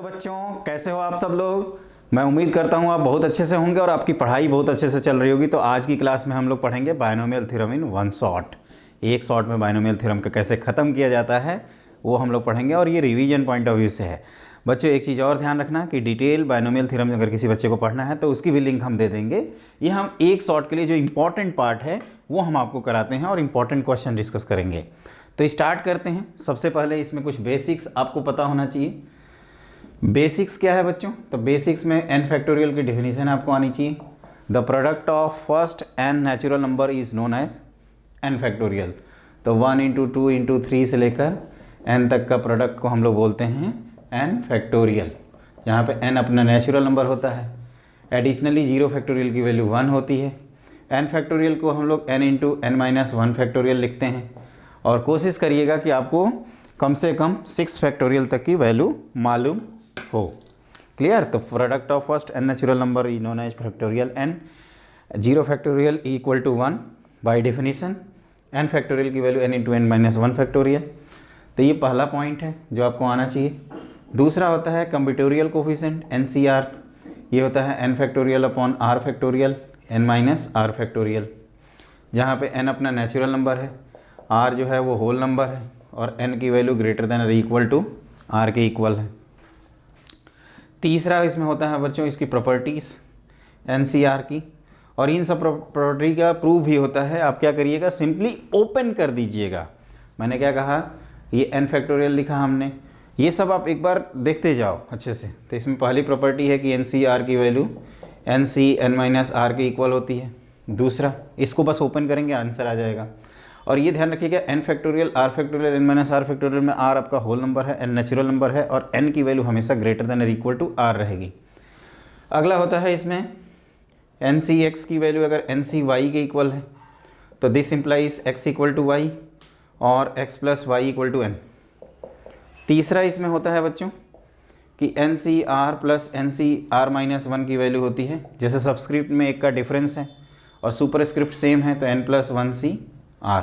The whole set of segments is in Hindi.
हेलो बच्चों, कैसे हो आप सब लोग। मैं उम्मीद करता हूँ आप बहुत अच्छे से होंगे और आपकी पढ़ाई बहुत अच्छे से चल रही होगी। तो आज की क्लास में हम लोग पढ़ेंगे binomial theorem in one shot. एक शॉट में बायनोमियल थ्योरम को कैसे ख़त्म किया जाता है वो हम लोग पढ़ेंगे और ये रिवीजन पॉइंट ऑफ व्यू से है। बच्चों एक चीज़ और ध्यान रखना कि डिटेल बायनोमियल थ्योरम अगर किसी बच्चे को पढ़ना है तो उसकी भी लिंक हम दे देंगे। ये हम एक शॉट के लिए जो इंपॉर्टेंट पार्ट है वो हम आपको कराते हैं और इंपॉर्टेंट क्वेश्चन डिस्कस करेंगे। तो स्टार्ट करते हैं। सबसे पहले इसमें कुछ बेसिक्स आपको पता होना चाहिए। बेसिक्स क्या है बच्चों? तो बेसिक्स में n फैक्टोरियल की डेफिनेशन आपको आनी चाहिए। The product of first n natural number is known as n factorial. तो 1 इंटू 2 इंटू 3 से लेकर n तक का प्रोडक्ट को हम लोग बोलते हैं n फैक्टोरियल। यहाँ पे n अपना नेचुरल नंबर होता है। एडिशनली 0 फैक्टोरियल की वैल्यू 1 होती है। n फैक्टोरियल को हम लोग n into n minus 1 factorial लिखते हैं। और कोशिश करिएगा कि आपको कम से कम 6 फैक्टोरियल तक की वैल्यू मालूम हो। क्लियर? तो product of first n natural number is known as factorial n। 0 factorial equal to 1 by definition. n factorial की value n into n minus 1 factorial. तो ये पहला पॉइंट है जो आपको आना चाहिए। दूसरा होता है कम्बिटोरियल कोफिशिएंट NCR। ये होता है n factorial upon r factorial n minus r factorial. जहाँ पे n अपना नेचुरल नंबर है, r जो है वो होल नंबर है और n की वैल्यू ग्रेटर देन और इक्वल टू r के इक्वल है। तीसरा इसमें होता है बच्चों इसकी प्रॉपर्टीज़ NCR की, और इन सब प्रॉपर्टी का प्रूफ भी होता है। आप क्या करिएगा, सिंपली ओपन कर दीजिएगा। मैंने क्या कहा, ये n फैक्टोरियल लिखा हमने, ये सब आप एक बार देखते जाओ अच्छे से। तो इसमें पहली प्रॉपर्टी है कि NCR की value NC n minus r के इक्वल होती है। दूसरा, इसको बस ओपन करेंगे आंसर आ जाएगा। और ये ध्यान रखिएगा n factorial r factorial n minus r factorial में r आपका होल नंबर है, n नेचुरल नंबर है और n की वैल्यू हमेशा ग्रेटर देन और इक्वल टू r रहेगी। अगला होता है इसमें NCx की वैल्यू अगर NCy के इक्वल है तो this implies x equal to y और x plus y equal to n। तीसरा इसमें होता है बच्चों कि NCr प्लस NCr माइनस 1 की वैल्यू होती है। जैसे सबस्क्रिप्ट में एक का डिफरेंस है और सुपरस्क्रिप्ट सेम है तो n प्लस 1CR।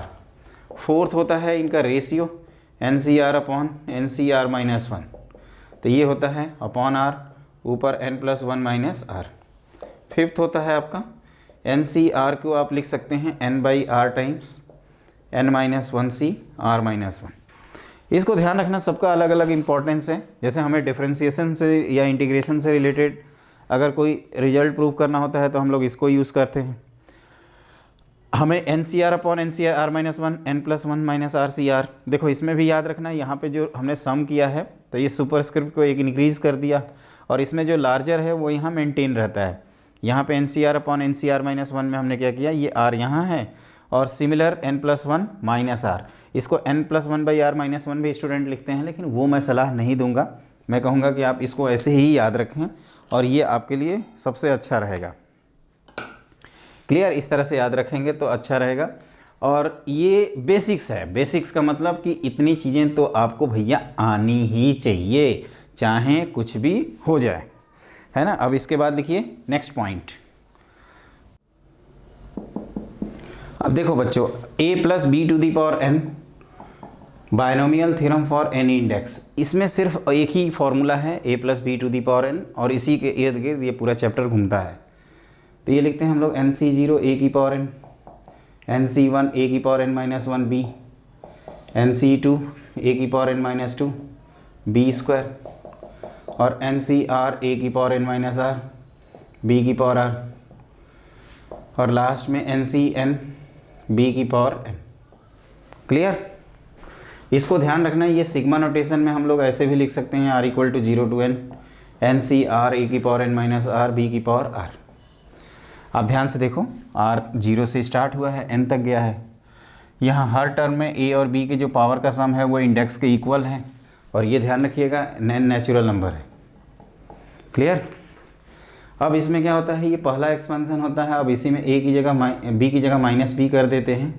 फोर्थ होता है इनका ratio NCR upon NCR minus 1। तो ये होता है अपॉन r ऊपर n plus 1 minus r। Fifth होता है आपका NCR को आप लिख सकते हैं n by r times n minus 1C r minus 1। इसको ध्यान रखना, सबका अलग अलग इंपॉर्टेंस है। जैसे हमें डिफ्रेंसिएशन से या इंटीग्रेशन से रिलेटेड अगर कोई रिजल्ट प्रूव करना होता है तो हम लोग इसको यूज़ करते हैं। हमें NCR upon NCR minus 1 n plus 1 minus RCR। देखो इसमें भी याद रखना, यहाँ पे जो हमने सम किया है तो ये सुपरस्क्रिप्ट को एक इंक्रीज़ कर दिया और इसमें जो लार्जर है वो यहाँ मेंटेन रहता है। यहाँ पे NCR अपॉन NCR माइनस 1 में हमने क्या किया, ये R यहाँ है और similar n plus 1 minus R। इसको n plus 1 by R minus 1 भी स्टूडेंट लिखते हैं, लेकिन वो मैं सलाह नहीं दूंगा। मैं कहूँगा कि आप इसको ऐसे ही याद रखें और ये आपके लिए सबसे अच्छा रहेगा। क्लियर? इस तरह से याद रखेंगे तो अच्छा रहेगा। और ये बेसिक्स है। बेसिक्स का मतलब कि इतनी चीज़ें तो आपको भैया आनी ही चाहिए, चाहे कुछ भी हो जाए, है ना। अब इसके बाद लिखिए नेक्स्ट पॉइंट। अब देखो बच्चों, a plus b to the power n binomial theorem for any index. इसमें सिर्फ एक ही फॉर्मूला है a plus b to the power n और इसी के इर्द गिर्द ये पूरा चैप्टर घूमता है। तो ये लिखते हैं हम लोग NC0 a की पावर n, NC1 a की power n minus 1b, NC2 a की power n minus 2 b square और NCR a की power n minus r b की पावर r और लास्ट में NCn b की पावर n। क्लियर? इसको ध्यान रखना, ये सिग्मा नोटेशन में हम लोग ऐसे भी लिख सकते हैं r equal to 0 to n NCR a की power n minus r b की पावर r। आप ध्यान से देखो, r 0 से स्टार्ट हुआ है n तक गया है। यहाँ हर टर्म में a और b के जो पावर का सम है वो इंडेक्स के इक्वल है और ये ध्यान रखिएगा n नेचुरल नंबर है। क्लियर? अब इसमें क्या होता है, ये पहला एक्सपेंशन होता है। अब इसी में a की जगह b की जगह माइनस b कर देते हैं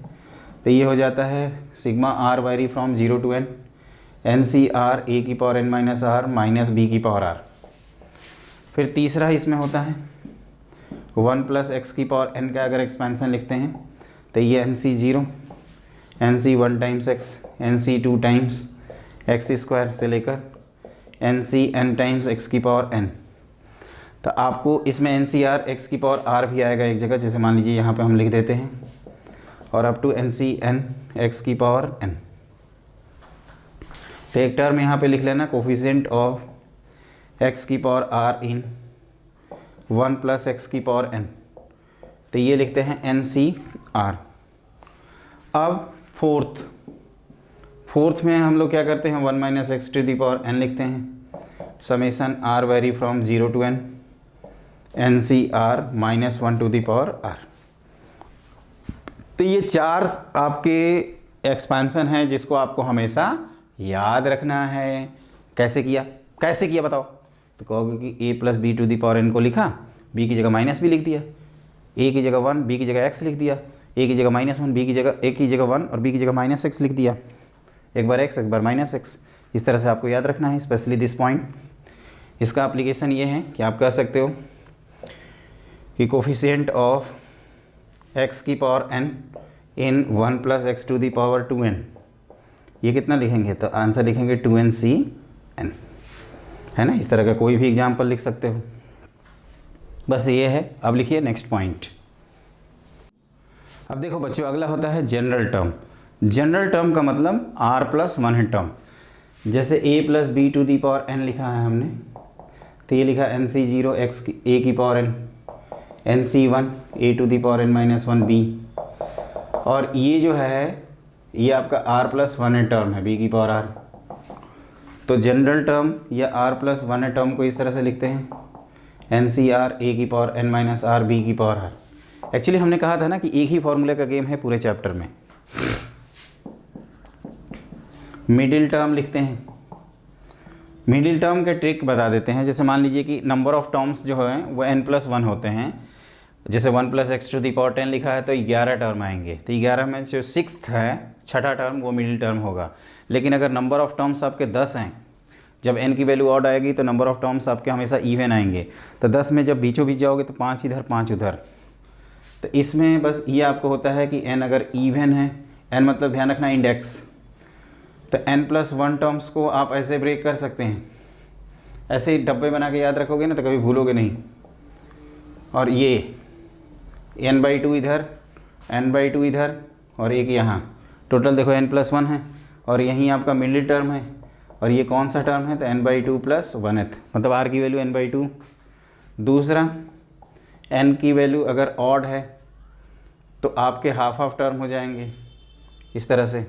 तो ये हो जाता है sigma r varies from 0 to n NCR a की power n minus r minus b की पावर r। फिर तीसरा इसमें होता है 1 प्लस एक्स की पावर n का अगर एक्सपेंशन लिखते हैं तो ये NC0 NC1 times x NC2 times x square से लेकर n c n times x की पावर एन। तो आपको इसमें एन सी आर एक्स की पावर आर भी आएगा एक जगह, जैसे मान लीजिए यहाँ पे हम लिख देते हैं, और up to n c n x की पावर एन। तो एक टर्म यहाँ पे लिख लेना, कोफिशिएंट ऑफ एक्स की power r in 1 plus x की पावर एन। तो ये लिखते हैं एन सी आर। अब फोर्थ में हम लोग क्या करते हैं, 1 minus x to the power n लिखते हैं, summation r vary from 0 to n n c r minus 1 to the power r. तो ये 4 आपके एक्सपेंशन हैं जिसको आपको हमेशा याद रखना है। कैसे किया बताओ? तो कहोगे कि a plus b to the power n को लिखा, b की जगह माइनस भी लिख दिया, a की जगह 1, b की जगह x लिख दिया, a की जगह -1, b की जगह a की जगह 1 और b की जगह माइनस x लिख दिया। एक बार x एक बार माइनस x, इस तरह से आपको याद रखना है, स्पेशली दिस पॉइंट। इसका एप्लीकेशन ये है कि आप कह सकते हो कि कोफिशिएंट ऑफ x की power n in 1 plus x to the power 2n, ये कितना लिखेंगे? तो आंसर लिखेंगे 2nCn, है ना। इस तरह का कोई भी एग्जाम्पल लिख सकते हो, बस ये है। अब लिखिए नेक्स्ट पॉइंट। अब देखो बच्चों, अगला होता है जनरल टर्म। जनरल टर्म का मतलब r प्लस 1 है टर्म। जैसे a plus b to the power n लिखा है हमने, तो ये लिखा nc0 x की a की power n, nc1 a to the power n minus 1 b, और ये जो है ये आपका r प्लस 1 है टर्म है b की पावर r। तो जनरल टर्म या r प्लस 1 है टर्म को इस तरह से लिखते हैं, NCR a की power n minus r b की पावर r। एक्चुअली हमने कहा था ना कि एक ही फॉर्मूले का गेम है पूरे चैप्टर में। मिडिल टर्म लिखते हैं। मिडिल टर्म के ट्रिक बता देते हैं। जैसे मान लीजिए कि नंबर ऑफ टर्म्स जो हैं वो n प्लस 1 होते हैं। जैसे 1 plus x to the power 10 लिखा है तो 11 टर्म आएंगे। तो 11 में जो 6th है, छठा टर्म, वो मिडिल टर्म होगा। लेकिन अगर नंबर ऑफ़ टर्म्स आपके 10 हैं, जब n की वैल्यू ऑड आएगी तो नंबर ऑफ़ टर्म्स आपके हमेशा इवन आएंगे। तो 10 में जब बीचों बीच जाओगे तो 5 इधर 5 उधर। तो इसमें बस ये आपको होता है कि n अगर इवन है, n मतलब ध्यान रखना इंडेक्स, तो n प्लस 1 टर्म्स को आप ऐसे ब्रेक कर सकते हैं। ऐसे ही डब्बे बना के याद रखोगे ना तो कभी भूलोगे नहीं। और ये n/2 इधर, n/2 इधर और एक यहाँ, टोटल देखो n प्लस 1 है। और यहीं आपका मिडिल टर्म है, और ये कौन सा टर्म है? तो n/2 प्लस 1th, मतलब r की वैल्यू n/2। दूसरा, n की वैल्यू अगर ऑड है तो आपके हाफ हाफ टर्म हो जाएंगे इस तरह से,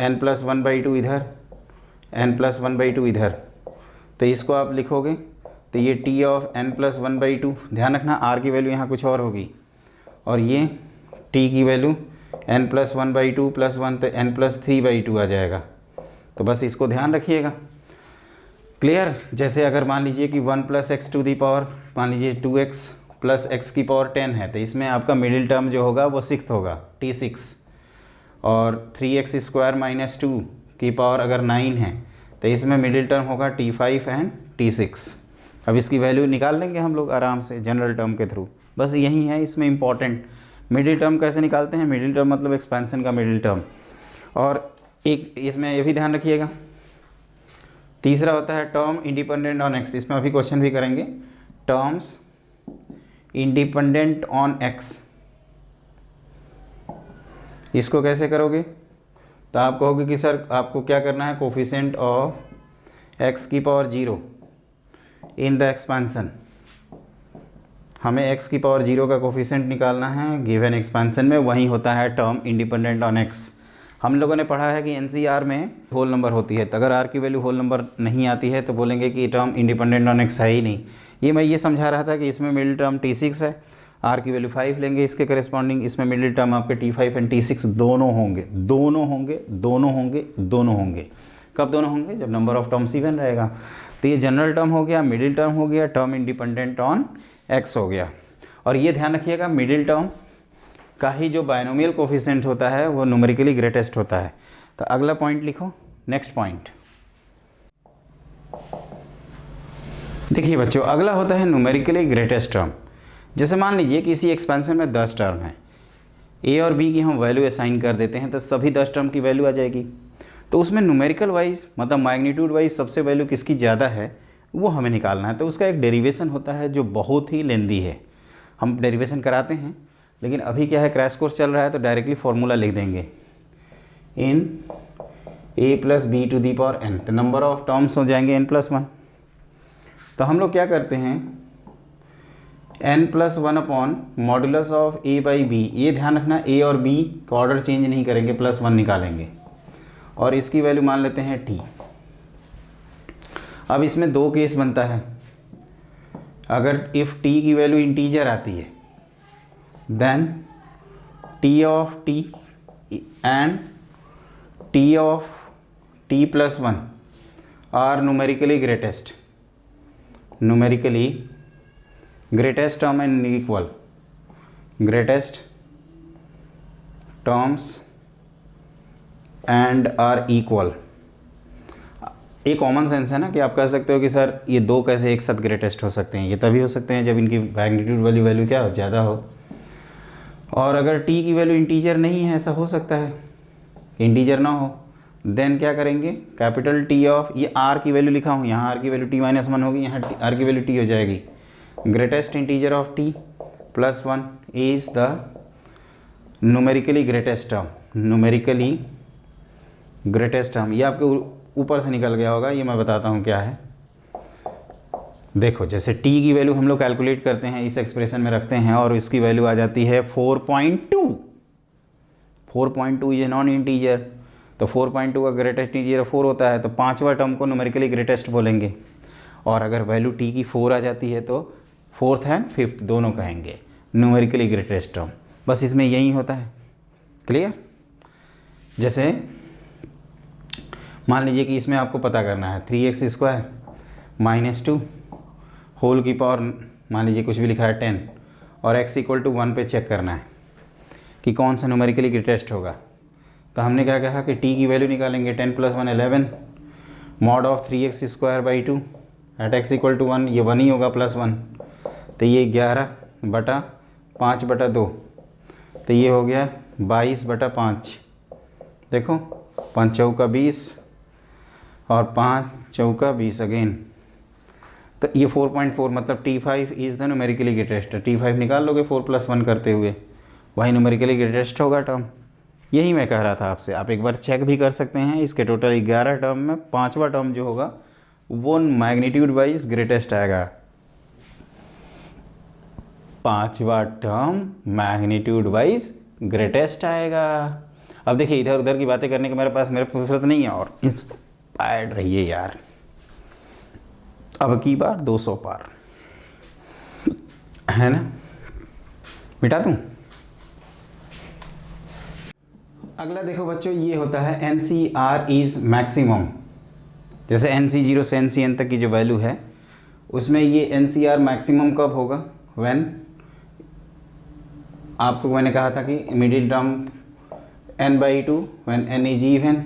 n प्लस 1/2 इधर, n प्लस 1/2 इधर। तो इसको आप लिखोगे तो ये t ऑफ n प्लस 1/2, ध्यान रखना r की वैल्यू यहाँ कुछ और होगी, और ये t की वैल्यू n प्लस 1/2 प्लस 1, तो n प्लस 3/2 आ जाएगा। तो बस इसको ध्यान रखिएगा। क्लियर? जैसे अगर मान लीजिए कि 1 plus x to the power, मान लीजिए 2x प्लस एक्स की पावर 10 है, तो इसमें आपका मिडिल टर्म जो होगा वो 6th होगा, t6। और 3x स्क्वायर माइनस 2 की पावर अगर 9 है तो इसमें मिडिल टर्म होगा t5 एंड t6। अब इसकी वैल्यू निकाल लेंगे हम लोग आराम से जनरल टर्म के थ्रू। बस यही है इसमें इम्पॉर्टेंट। मिडिल टर्म कैसे निकालते हैं? मिडिल टर्म मतलब एक्सपेंशन का मिडिल टर्म। और एक इसमें ये भी ध्यान रखिएगा, तीसरा होता है टर्म इंडिपेंडेंट ऑन एक्स। इसमें अभी क्वेश्चन भी करेंगे, टर्म्स इंडिपेंडेंट ऑन एक्स। इसको कैसे करोगे? तो आप कहोगे कि सर आपको क्या करना है, कोफिशिएंट ऑफ एक्स की पावर 0 इन द एक्सपेंशन। हमें x की पावर 0 का कोफिशिएंट निकालना है गिवन एक्सपेंशन में, वही होता है टर्म इंडिपेंडेंट ऑन x। हम लोगों ने पढ़ा है कि NCR में होल नंबर होती है, तो अगर r की वैल्यू होल नंबर नहीं आती है तो बोलेंगे कि टर्म इंडिपेंडेंट ऑन x है ही नहीं। ये मैं ये समझा रहा था कि इसमें मिडिल टर्म t6 है, r की वैल्यू 5 लेंगे इसके करेस्पॉन्डिंग, इसमें मिडिल टर्म आपके t5 एंड t6 दोनों होंगे, दोनों होंगे, दोनों होंगे, दोनों होंगे। कब दोनों होंगे? जब नंबर ऑफ टर्म्स इवन रहेगा। तो ये जनरल टर्म हो गया, मिडिल टर्म हो गया, टर्म इंडिपेंडेंट ऑन x हो गया। और ये ध्यान रखिएगा, मिडिल टर्म का ही जो बायनोमियल कोफिशिएंट होता है वो न्यूमेरिकली ग्रेटेस्ट होता है। तो अगला पॉइंट लिखो, नेक्स्ट पॉइंट। देखिए बच्चों, अगला होता है न्यूमेरिकली ग्रेटेस्ट टर्म। जैसे मान लीजिए किसी एक्सपेंशन में 10 टर्म है, a और b की हम वैल्यू असाइन कर देते हैं तो सभी 10 टर्म की वैल्यू आ जाएगी। तो उसमें न्यूमेरिकल वाइज मतलब मैग्नीट्यूड वाइज सबसे वैल्यू किसकी ज़्यादा है वो हमें निकालना है। तो उसका एक डेरिवेशन होता है जो बहुत ही लेंदी है, हम डेरिवेशन कराते हैं, लेकिन अभी क्या है क्रैश कोर्स चल रहा है तो डायरेक्टली फॉर्मूला लिख देंगे in a plus b to the power n, तो नंबर ऑफ टर्म्स हो जाएंगे n+1। तो हम लोग क्या करते हैं n+1 upon modulus of a by b, ये ध्यान रखना a और b का ऑर्डर चेंज नहीं करेंगे, +1 निकालेंगे और इसकी वैल्यू मान लेते हैं t। अब इसमें दो केस बनता है, अगर इफ़ t की वैल्यू इंटीजर आती है then t of t and t of t+1 are numerically greatest term and equal, greatest terms and are equal. एक कॉमन सेंस है ना कि आप कह सकते हो कि सर ये दो कैसे एक साथ ग्रेटेस्ट हो सकते हैं, ये तभी हो सकते हैं जब इनकी मैग्नीट्यूड वाली वैल्यू क्या हो, ज़्यादा हो। और अगर t की वैल्यू इंटीजर नहीं है, ऐसा हो सकता है इंटीजर ना हो, देन क्या करेंगे कैपिटल T ऑफ, ये r की वैल्यू लिखा हूँ, यहाँ r की वैल्यू t-1 होगी, यहाँ r की वैल्यू t हो जाएगी, greatest integer of t +1 is the numerically greatest term. ये आपके ऊपर से निकल गया होगा, ये मैं बताता हूँ क्या है। देखो जैसे t की वैल्यू हम लोग कैलकुलेट करते हैं, इस एक्सप्रेशन में रखते हैं और इसकी वैल्यू आ जाती है 4.2। 4.2 इज ए नॉन इंटीजर, तो 4.2 का ग्रेटेस्ट इंटीजर 4 होता है, तो पांचवा टर्म को न्यूमेरिकली ग्रेटेस्ट बोलेंगे। और अगर वैल्यू t की 4 आ जाती है तो फोर्थ एंड फिफ्थ दोनों कहेंगे न्यूमेरिकली ग्रेटेस्ट टर्म। बस इसमें यही होता है, क्लियर। जैसे मान लीजिए कि इसमें आपको पता करना है 3x² - 2 होल की पावर, मान लीजिए कुछ भी लिखा है 10, और x = 1 पे चेक करना है कि कौन सा न्यूमेरिकली ग्रेटेस्ट होगा। तो हमने क्या कहा कि t की वैल्यू निकालेंगे, 10 + 1 11 mod of 3x² 2 eight x = 1, ये 1 ही होगा +1, तो ये 11/5/2, तो ये हो गया 22/5। देखो 5 चौका 20 और 5 चौका 20 अगेन, तो ये 4.4 मतलब T5 is the numerically greatest. T5 निकाल लोगे 4 + 1 करते हुए, वही न्यूमेरिकली ग्रेटेस्ट होगा टर्म। यही मैं कह रहा था आपसे, आप एक बार चेक भी कर सकते हैं। इसके टोटल 11 टर्म में पांचवा टर्म जो होगा वो मैग्नीट्यूड वाइज ग्रेटेस्ट आएगा, पांचवा टर्म मैग्नीट्यूड वाइज ग्रेटेस्ट आएगा। अब देखिए इधर उधर की बातें करने के मेरे फुर्सत नहीं है, और इंस्पायर्ड रहिए यार। अब की बार 200 पार है ना, मिटा दूँ। अगला देखो बच्चों, ये होता है NCR इज़ मैक्सिमम। जैसे NC0 से NCN तक की जो वैल्यू है उसमें ये NCR मैक्सिमम कब होगा, व्हेन, आपको मैंने कहा था कि middle term n/2 when n is even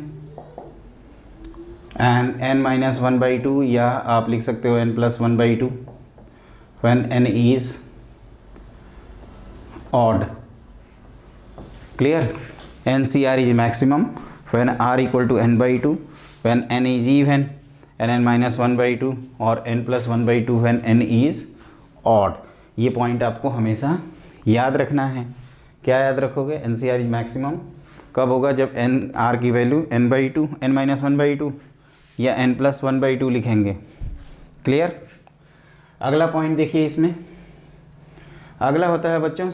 and n-1/2, या आप लिख सकते हो n+1/2 when n is odd. Clear, NCR is maximum when R = n/2 when n is even and n-1/2 और n+1/2 when n is odd। ये पॉइंट आपको हमेशा याद रखना है। क्या याद रखोगे, NCR is maximum कब होगा, जब R की वैल्यू n/2 n-1/2 या n+1/2 लिखेंगे। क्लियर। अगला पॉइंट देखिए, इसमें अगला होता है बच्चों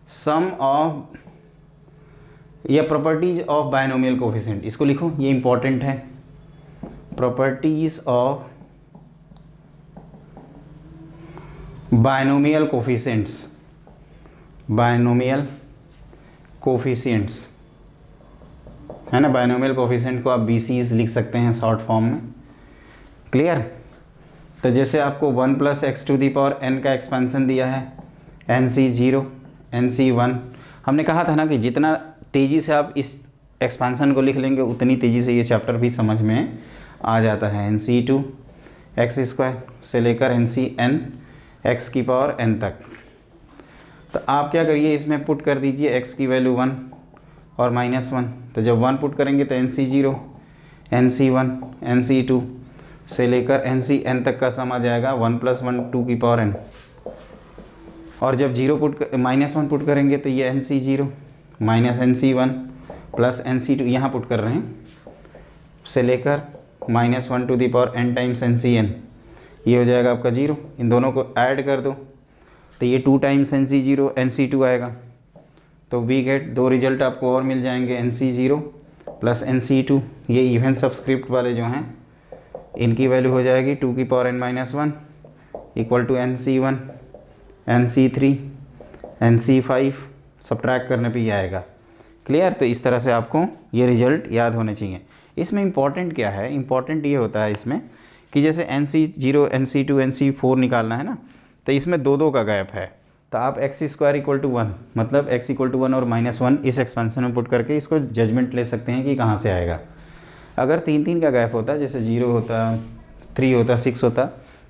सम ऑफ या प्रॉपर्टीज ऑफ बायनोमियल कोफिशिएंट। इसको लिखो, ये इंपॉर्टेंट है। Properties of binomial coefficients, binomial coefficients है ना। बायनोमियल कोफिशिएंट को आप BCs लिख सकते हैं शॉर्ट फॉर्म में। क्लियर। तो जैसे आपको 1 + x⁴n का एक्सपेंशन दिया है, NC0 NC1, हमने कहा था ना कि जितना तेज़ी से आप इस एक्सपेंशन को लिख लेंगे उतनी तेज़ी से ये चैप्टर भी समझ में आ जाता है। NC2 x² से लेकर NCn x⁴n तक। तो आप क्या करिए, इसमें पुट कर दीजिए x की वैल्यू 1 और -1, तो जब 1 पुट करेंगे तो NC0, NC1, NC2 से लेकर NCn तक का सम आ जाएगा 1 + 1 2 की पावर n। और जब -1 पुट करेंगे तो ये NC0 -NC1 + NC2 यहाँ पुट कर रहे हैं, से लेकर -1 to the power n times NCn, ये हो जाएगा आपका 0। इन दोनों को ऐड कर दो तो ये 2 टाइम्स NC0 NC2 आएगा। तो वी गेट 2 रिजल्ट आपको और मिल जाएंगे, NC0 + NC2। ये इवन सब्सक्रिप्ट वाले जो हैं इनकी वैल्यू हो जाएगी 2 की power n - 1 = NC1, NC3, NC5, subtract करने पे ही आएगा। क्लियर? तो इस तरह से आपको ये रिजल्ट याद होने चाहिए। इसमें इम्पॉर्टेंट क्या है, इम्पॉर्टेंट ये होता है इसमें कि जैसे NC0, NC2, NC4 निकालना है ना, तो इसमें 2 का गैप है, तो आप x² = 1 मतलब x = 1 और -1 इस एक्सपेंशन में पुट करके इसको जजमेंट ले सकते हैं कि कहाँ से आएगा। अगर 3 का गैप होता, जैसे 0 होता, 3 होता, 6 होता,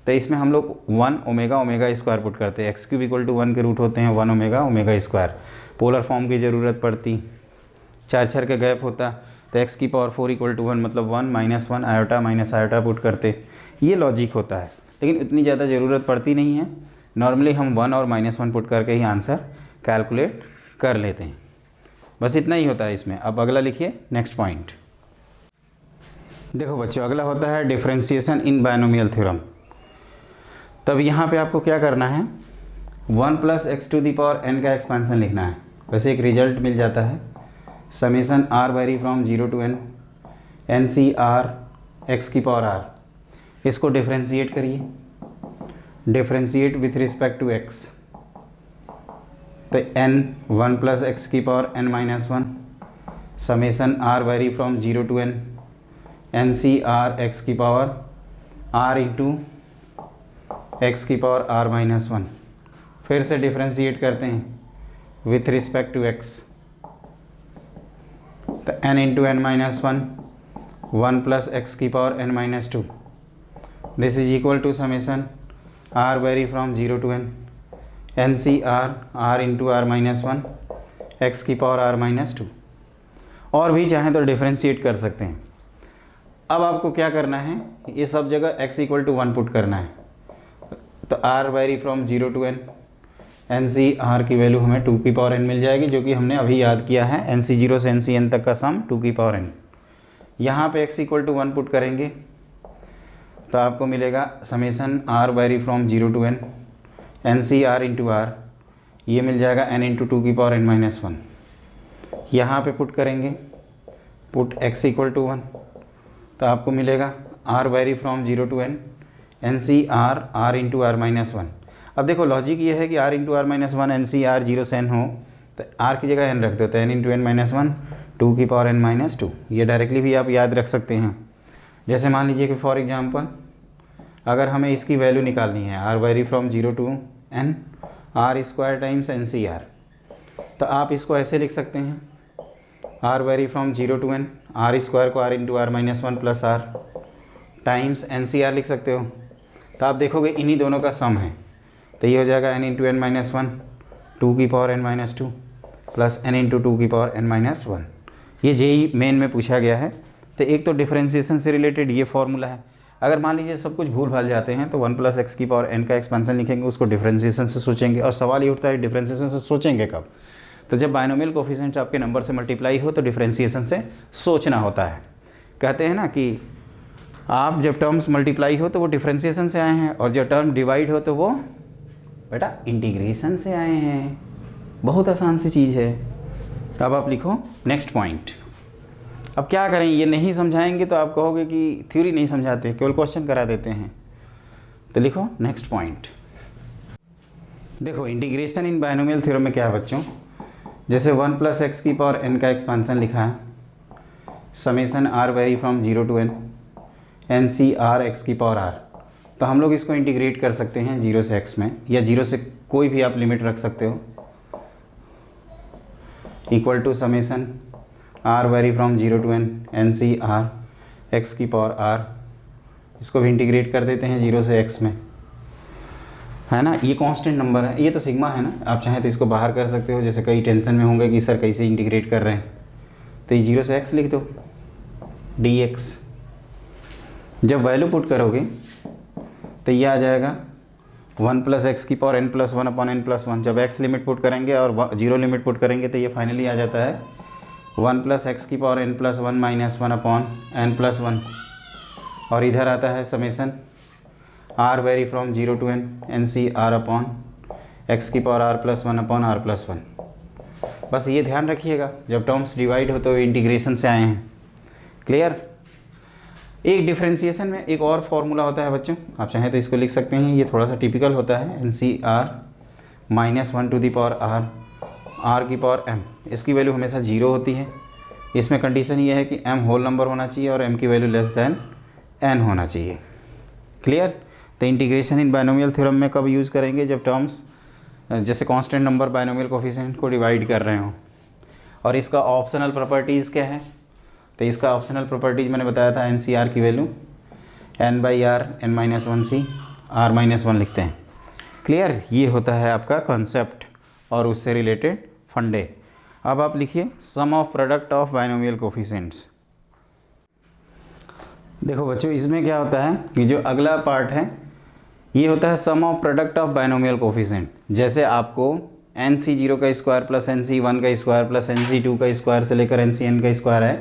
तो इसमें हम लोग 1 ω² पुट करते, x³ = 1 के रूट होते हैं 1 ω²। पोलर फॉर्म की ज़रूरत पड़ती, 4 का गैप होता तो x⁴ = 1 मतलब 1 -1 आयोटा माइनस आयोटा पुट करते। ये लॉजिक होता है, लेकिन इतनी ज़्यादा ज़रूरत पड़ती नहीं है। नॉर्मली हम 1 और -1 पुट करके ही आंसर कैलकुलेट कर लेते हैं। बस इतना ही होता है इसमें। अब अगला लिखिए, नेक्स्ट पॉइंट। देखो बच्चों, अगला होता है डिफरेंशिएशन इन बायनोमियल थ्योरम। तब यहाँ पे आपको क्या करना है, 1 + x⁴n का एक्सपेंशन लिखना है। वैसे एक रिजल्ट मिल जाता है, summation r vary from 0 to n NCr x⁴r। इसको डिफरेंशिएट करिए, differentiate with respect to x, तो n 1 + x⁴n - 1 summation r vary from 0 to n NCr x⁴r into x⁴r - 1। फिर से डिफरेंशिएट करते हैं विथ रिस्पेक्ट टू x, तो n × n - 1 1 + x⁴n - 2 this is equal to summation r vary from 0 to n NCr r into r - 1 x⁴r - 2। और भी चाहें तो डिफरेंशिएट कर सकते हैं। अब आपको क्या करना है, ये सब जगह x = 1 पुट करना है, तो r vary from 0 to n NCr की वैल्यू हमें 2 की पावर n मिल जाएगी, जो कि हमने अभी याद किया है। NC0 से NCn तक का सम 2 की पावर n। यहाँ पे x = 1 पुट करेंगे तो आपको मिलेगा summation r vary from 0 to n NCr into r, ये मिल जाएगा n × 2 की पावर n - 1। यहाँ पे पुट करेंगे, पुट x = 1, तो आपको मिलेगा r vary from 0 to n NCr r into r - 1। अब देखो लॉजिक ये है कि r इंटू r - 1 NCr 0 से n हो तो r की जगह n रख दो, तो n × n - 1 2 की पावर n - 2। ये डायरेक्टली भी आप याद रख सकते हैं। जैसे मान लीजिए कि फॉर एग्जांपल अगर हमें इसकी वैल्यू निकालनी है, r vary from 0 to n r² times NCr, तो आप इसको ऐसे लिख सकते हैं, r vary from 0 to n r² को r into r - 1 + r times NCr लिख सकते हो। तो आप देखोगे इन्हीं दोनों का सम है, तो ये हो जाएगा n × n - 1 2 की पावर n - 2 प्लस n × 2 की पावर n - 1। ये जेई मेन में पूछा गया है। तो एक तो डिफरेंशिएशन से रिलेटेड ये फॉर्मूला है। अगर मान लीजिए सब कुछ भूल भाल जाते हैं तो 1 + x⁴n का एक्सपेंशन लिखेंगे, उसको डिफरेंशिएशन से सोचेंगे। और सवाल ये उठता है डिफरेंशिएशन से सोचेंगे कब, तो जब बायनोमियल कोफिशिएंट आपके नंबर से मल्टीप्लाई हो तो डिफरेंशिएशन से सोचना होता है। कहते हैं ना कि आप जब टर्म्स मल्टीप्लाई हो तो वो डिफरेंशिएशन से आए हैं, और जब टर्म डिवाइड हो तो वो बेटा इंटीग्रेशन से आए हैं। बहुत आसान सी चीज़ है। अब आप लिखो नेक्स्ट पॉइंट। अब क्या करें, ये नहीं समझाएंगे तो आप कहोगे कि थ्योरी नहीं समझाते, केवल क्वेश्चन करा देते हैं। तो लिखो नेक्स्ट पॉइंट। देखो इंटीग्रेशन इन बायनोमियल थ्योरम में क्या है बच्चों, जैसे 1 + x⁴n का एक्सपेंशन लिखा है, summation r vary from 0 to n NCr x⁴r। तो हम लोग इसको इंटीग्रेट कर सकते हैं 0 से x में, या 0 से कोई भी आप लिमिट रख सकते हो, equal to summation r vary from 0 to n NCr x⁴r। इसको भी इंटीग्रेट कर देते हैं 0 से x में, है ना। ये कांस्टेंट नंबर है, ये तो सिग्मा है ना। आप चाहें तो इसको बाहर कर सकते हो, जैसे कई टेंशन में होंगे कि सर कैसे इंटीग्रेट कर रहे हैं, तो ये 0 से x लिख दो dx। जब वैल्यू पुट करोगे तो ये आ जाएगा 1 प्लस एक्स की power n plus 1 upon n plus 1। जब x लिमिट पुट करेंगे और 0 लिमिट पुट करेंगे तो ये फाइनली आ जाता है 1 प्लस एक्स की power n plus 1 minus 1 upon n plus 1। और इधर आता है summation r vary from 0 to n C r upon x की power r plus 1 upon r plus 1। बस ये ध्यान रखिएगा जब टर्म्स डिवाइड हो तो इंटीग्रेशन से आए हैं। क्लियर। एक डिफ्रेंशिएशन में एक और फॉर्मूला होता है बच्चों, आप चाहें तो इसको लिख सकते हैं, ये थोड़ा सा टिपिकल होता है। N c r minus 1 to the power r की पावर m। इसकी वैल्यू हमेशा 0 होती है। इसमें कंडीशन ये है कि m होल नंबर होना चाहिए और m की वैल्यू लेस दैन n होना चाहिए। क्लियर। तो इंटीग्रेशन इन बाइनोमियल थ्योरम में कब यूज़ करेंगे, जब टर्म्स जैसे कांस्टेंट नंबर बाइनोमियल कोफिशिएंट को डिवाइड कर रहे हो। और इसका ऑप्शनल प्रॉपर्टीज़ क्या है, तो इसका ऑप्शनल प्रॉपर्टीज़ मैंने बताया था एन सी आर की value n by r n minus 1 c r minus 1 लिखते हैं। क्लियर। ये होता है आपका कॉन्सेप्ट और उससे रिलेटेड फंडे। अब आप लिखिए sum of product of binomial coefficients. देखो बच्चों इसमें क्या होता है कि जो अगला पार्ट है ये होता है sum of product of binomial coefficient. जैसे आपको NC0 का स्क्वायर प्लस NC1 का स्क्वायर प्लस NC2 का स्क्वायर से लेकर NCn का स्क्वायर है,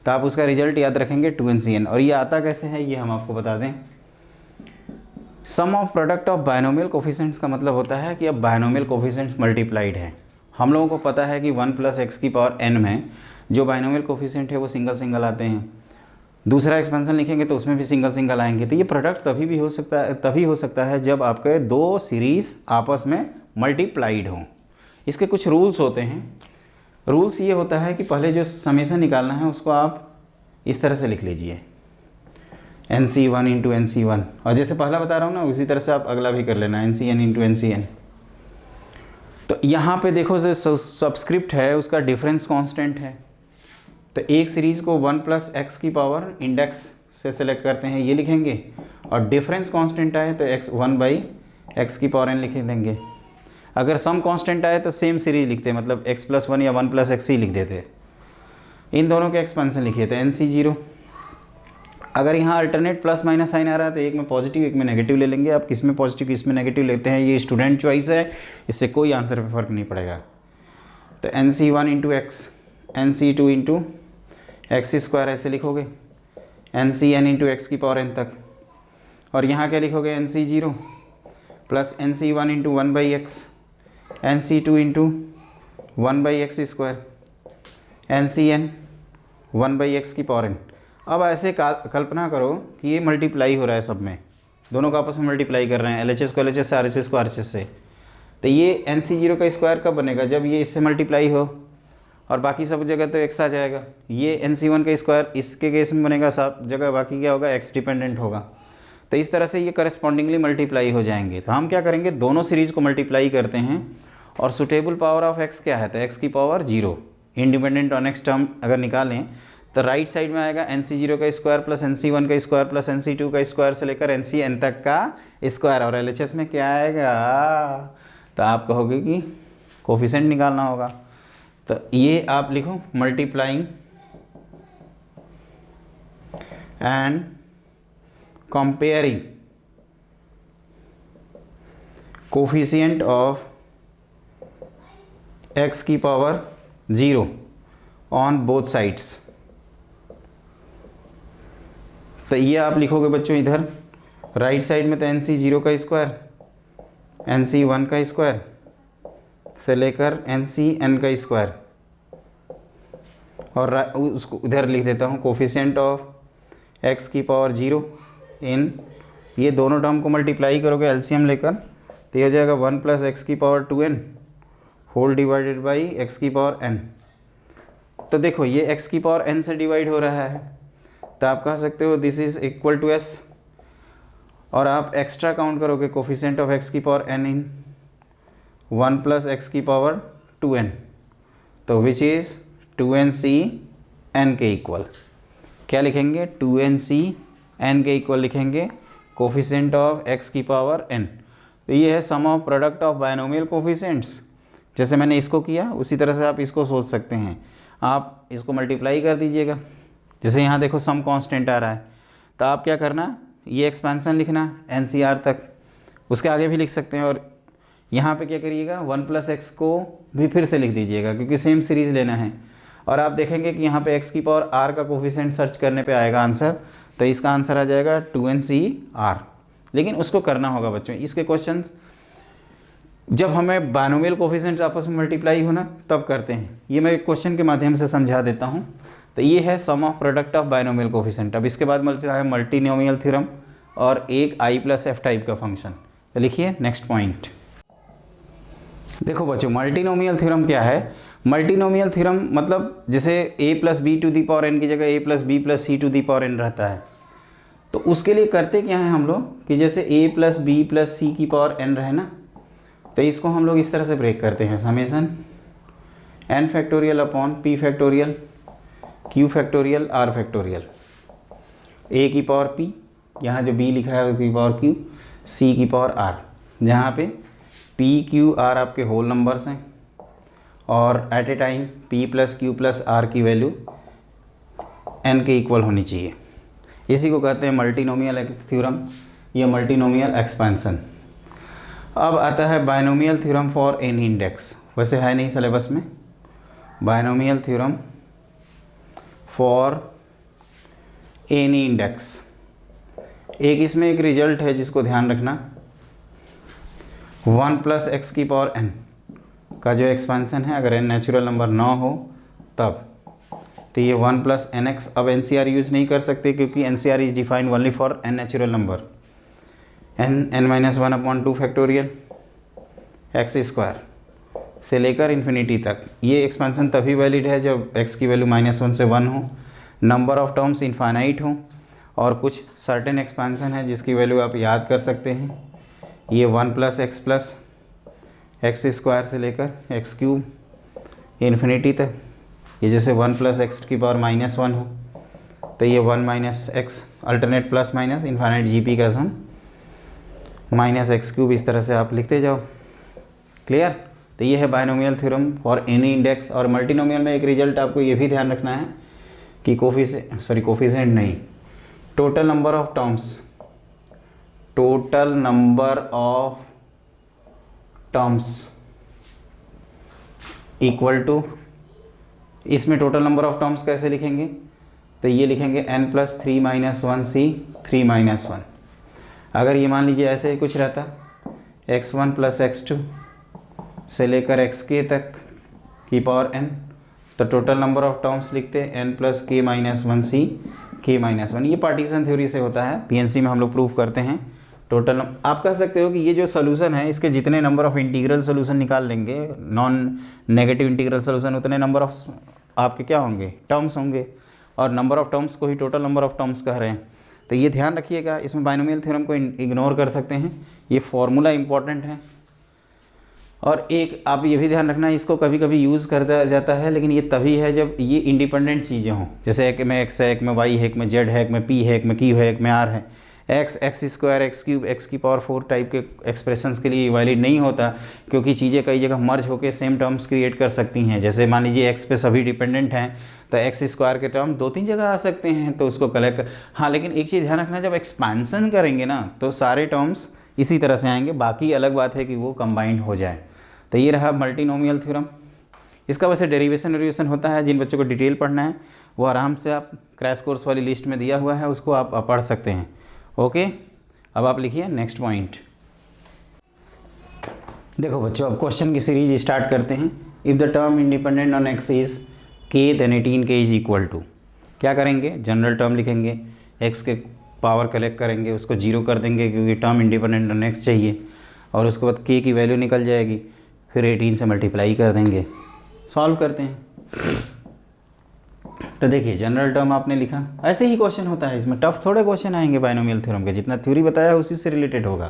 तो आप उसका रिजल्ट याद रखेंगे 2NCn। और ये आता कैसे है ये हम आपको बता दें। Sum of product of binomial coefficients का मतलब होता है कि अब बाइनोमियल कोफिशिएंट्स मल्टीप्लाइड है। हम लोगों को पता है कि 1 प्लस एक्स की पावर n में जो बाइनोमियल कोफिशिएंट है वो सिंगल सिंगल आते हैं। दूसरा एक्सपेंशन लिखेंगे तो उसमें भी सिंगल सिंगल आएंगे। तो ये प्रोडक्ट तभी हो सकता है जब आपके दो सीरीज़ आपस में मल्टीप्लाइड हों। इसके कुछ रूल्स होते हैं। रूल्स ये होता है कि पहले जो समेशन निकालना है उसको आप इस तरह से लिख लीजिए NC1 इंटू NC1, और जैसे पहला बता रहा हूँ ना उसी तरह से आप अगला भी कर लेना NCn इंटू NCn। तो यहाँ पे देखो जो सबस्क्रिप्ट है उसका डिफरेंस कांस्टेंट है। तो एक सीरीज़ को 1 प्लस एक्स की पावर इंडेक्स से सेलेक्ट करते हैं ये लिखेंगे, और डिफरेंस कांस्टेंट आए तो x 1 बाई एक्स की पावर n लिख देंगे। अगर सम कांस्टेंट आए तो सेम सीरीज लिखते हैं, मतलब x प्लस 1 या 1 प्लस एक्स ही लिख देते। इन दोनों के एक्सपेंशन लिखिए तो NC0। अगर यहाँ अल्टरनेट प्लस माइनस साइन आ रहा है तो एक में पॉजिटिव एक में नेगेटिव ले लेंगे। आप किस में पॉजिटिव किस में नेगेटिव लेते हैं ये स्टूडेंट चॉइस है, इससे कोई आंसर पे फर्क नहीं पड़ेगा। तो NC1 into x NC2 into x square ऐसे लिखोगे NCn इंटू एक्स की पावर n तक। और यहाँ क्या लिखोगे NC0 plus NC1 into 1 by x NC2 into 1 by x square NCn 1 by x की पावर n। अब ऐसे कल्पना करो कि ये मल्टीप्लाई हो रहा है, सब में दोनों का आपस में मल्टीप्लाई कर रहे हैं, LHS को LHS से RHS को RHS से। तो ये NC0 का स्क्वायर कब बनेगा, जब ये इससे मल्टीप्लाई हो और बाकी सब जगह तो x आ जाएगा। ये NC1 का स्क्वायर इसके केस में बनेगा, सब जगह बाकी क्या होगा x डिपेंडेंट होगा। तो इस तरह से ये करस्पॉन्डिंगली मल्टीप्लाई हो जाएंगे। तो हम क्या करेंगे दोनों सीरीज़ को मल्टीप्लाई करते हैं और सुटेबल पावर ऑफ x क्या है तो x की power 0 independent on x term अगर निकालें तो राइट साइड में आएगा NC0 का स्क्वायर प्लस NC1 का स्क्वायर प्लस NC2 का स्क्वायर से लेकर NCn तक का स्क्वायर। और LHS में क्या आएगा तो आप कहोगे कि कोफिशिएंट निकालना होगा। तो ये आप लिखो multiplying and comparing coefficient of x की पावर 0 ऑन बोथ साइड्स। तो ये आप लिखोगे बच्चों इधर राइट साइड में तो NC0 का स्क्वायर NC1 का स्क्वायर से लेकर NCn का स्क्वायर, और उसको इधर लिख देता हूँ कोफिशिएंट ऑफ x की पावर 0 इन, ये दोनों टर्म को मल्टीप्लाई करोगे एलसीएम लेकर तो ये हो जाएगा 1 प्लस एक्स की power 2n whole divided by x की पावर n। तो देखो ये x की पावर n से डिवाइड हो रहा है तो आप कह सकते हो this is equal to s, और आप एक्स्ट्रा काउंट करोगे कोफिशिएंट ऑफ x की power n in 1 plus x की पावर 2n, तो विच इज़ 2nCn के इक्वल। क्या लिखेंगे 2nCn के इक्वल लिखेंगे कोफिशिएंट ऑफ x की पावर n। तो ये है sum of product of binomial coefficients. जैसे मैंने इसको किया उसी तरह से आप इसको सोच सकते हैं। आप इसको मल्टीप्लाई कर दीजिएगा। जैसे यहाँ देखो सम कांस्टेंट आ रहा है, तो आप क्या करना, ये एक्सपेंशन लिखना NCR तक, उसके आगे भी लिख सकते हैं। और यहाँ पे क्या करिएगा 1 + x को भी फिर से लिख दीजिएगा, क्योंकि सेम सीरीज़ लेना है। और आप देखेंगे कि यहाँ पे x की पावर r का कोफिशिएंट सर्च करने पे आएगा आंसर, तो इसका आंसर आ जाएगा 2NCR। लेकिन उसको करना होगा बच्चों, इसके क्वेश्चन जब हमें बाइनोमियल कोफिशिएंट्स आपस में मल्टीप्लाई होना तब करते हैं। ये मैं क्वेश्चन के माध्यम से समझा देता हूँ। तो ये है sum of product of binomial coefficient. अब इसके बाद मिलता है मल्टीनोमियल थ्योरम और एक I+F टाइप का फंक्शन। तो लिखिए नेक्स्ट पॉइंट। देखो बच्चों मल्टीनोमियल थ्योरम क्या है। मल्टीनोमियल थ्योरम मतलब जैसे a + b⁴n की जगह a + b + c⁴n रहता है, तो उसके लिए करते क्या है हम लोग कि जैसे a + b + c⁴n रहे ना, तो इसको हम लोग इस तरह से ब्रेक करते हैं, summation n factorial upon p factorial q factorial r factorial, a की पावर p, यहाँ जो b लिखा है की पावर q, c की पावर r, जहाँ पे p q r आपके होल नंबर्स हैं और at a time p + q + r की वैल्यू n के इक्वल होनी चाहिए। इसी को कहते हैं मल्टीनोमियल थ्योरम या मल्टीनोमियल एक्सपेंशन। अब आता है binomial theorem for any index, वैसे है नहीं सिलेबस में। Binomial theorem for any index, एक इसमें एक रिजल्ट है जिसको ध्यान रखना, 1 + x⁴n का जो एक्सपेंशन है, अगर n नेचुरल नंबर ना हो तब, तो ये 1 + nx। अब NCR यूज़ नहीं कर सकते क्योंकि NCR is defined only for n natural number, n-1/2 factorial x² से लेकर इन्फिनिटी तक। ये एक्सपेंशन तभी वैलिड है जब x की वैल्यू -1 से 1 हो, नंबर ऑफ टर्म्स इनफाइनाइट हो, और कुछ सर्टेन एक्सपेंशन है जिसकी वैल्यू आप याद कर सकते हैं। ये 1 + x² से लेकर x³ इन्फिनिटी तक। ये जैसे 1 + x की पावर -1 हो, तो ये 1 - x alternate plus minus infinite GP का सम -x³ इस तरह से आप लिखते जाओ। क्लियर। तो ये है binomial theorem for any index. और मल्टीनोमियल में एक रिजल्ट आपको ये भी ध्यान रखना है कि कोफिशिएंट नहीं, total number of terms equal to, इसमें टोटल नंबर ऑफ टर्म्स कैसे लिखेंगे, तो ये लिखेंगे n + 3 - 1c 3 - 1। अगर ये मान लीजिए ऐसे ही कुछ रहता, x1 + x2 से लेकर xk तक की पावर n, तो टोटल नंबर ऑफ टर्म्स लिखते n + k - 1c k - 1। ये पार्टीशन थ्योरी से होता है, PNC में हम लोग प्रूफ करते हैं। टोटल आप कह सकते हो कि ये जो सोल्यूशन है इसके जितने नंबर ऑफ इंटीग्रल सोल्यूशन निकाल लेंगे, नॉन नेगेटिव इंटीग्रल सोल्यूशन, उतने नंबर ऑफ आपके क्या होंगे, टर्म्स होंगे। और नंबर ऑफ टर्म्स को ही टोटल नंबर ऑफ टर्म्स कह रहे हैं। तो ये ध्यान रखिएगा, इसमें बाइनोमियल थ्योरम को इग्नोर कर सकते हैं, ये फॉर्मूला इंपॉर्टेंट है। और एक आप ये भी ध्यान रखना, इसको कभी कभी यूज़ करता जाता है, लेकिन ये तभी है जब ये इंडिपेंडेंट चीज़ें हों। जैसे एक में x है, एक में y है, एक में z है, एक में p है, एक में q है, एक में r है। x, x², x³ x की पावर 4 टाइप के एक्सप्रेशंस के लिए वैलिड नहीं होता, क्योंकि चीज़ें कई जगह मर्ज होकर सेम टर्म्स क्रिएट कर सकती हैं। जैसे मान लीजिए x पे सभी डिपेंडेंट हैं, तो x² के टर्म 2-3 जगह आ सकते हैं, तो उसको कलेक्ट। हाँ, लेकिन एक चीज़ ध्यान रखना, जब एक्सपेंशन करेंगे ना तो सारे टर्म्स इसी तरह से आएंगे, बाकी अलग बात है कि वो कंबाइंड हो जाए। तो ये रहा मल्टीनोमियल थ्योरम। इसका वैसे डेरिवेशन होता है, जिन बच्चों को डिटेल पढ़ना है वो आराम से आप क्रैश कोर्स वाली लिस्ट में दिया हुआ है, उसको आप पढ़ सकते हैं। ओके, अब आप लिखिए नेक्स्ट पॉइंट। देखो बच्चों, अब क्वेश्चन की सीरीज स्टार्ट करते हैं। If the term independent on x is k then 18k is equal to, क्या करेंगे, जनरल टर्म लिखेंगे, x के पावर कलेक्ट करेंगे, उसको 0 कर देंगे क्योंकि टर्म इंडिपेंडेंट ऑन x चाहिए, और उसके बाद k की वैल्यू निकल जाएगी, फिर 18 से मल्टीप्लाई कर देंगे। सॉल्व करते हैं। तो देखिए जनरल टर्म आपने लिखा, ऐसे ही क्वेश्चन होता है, इसमें टफ थोड़े क्वेश्चन आएंगे बाइनोमियल थ्योरम के, जितना थ्योरी बताया है उसी से रिलेटेड होगा।